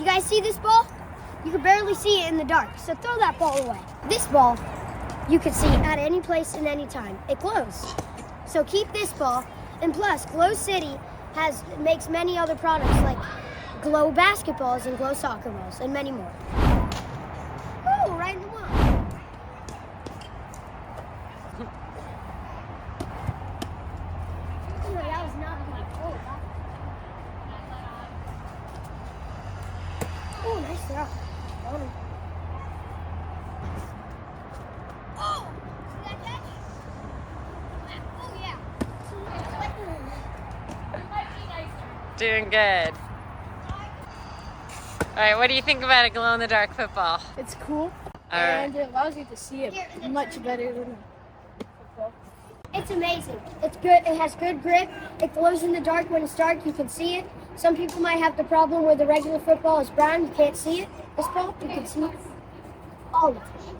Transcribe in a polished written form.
You guys see this ball? You can barely see it in the dark, so throw that ball away. This ball, you can see at any place and any time. It glows. So keep this ball, and plus, GlowCity makes many other products like Glow basketballs and Glow soccer balls, and many more. Oh, right in the wall. That was not my goal. Oh, nice throw. Oh, see that catch? Oh, yeah. Doing good. All right, what do you think about a glow-in-the-dark football? It's cool, All and right. it allows you to see it much better than football. It's amazing. It's good. It has good grip. It glows in the dark. When it's dark, you can see it. Some people might have the problem where the regular football is brown. You can't see it. This ball, you can see it all the time.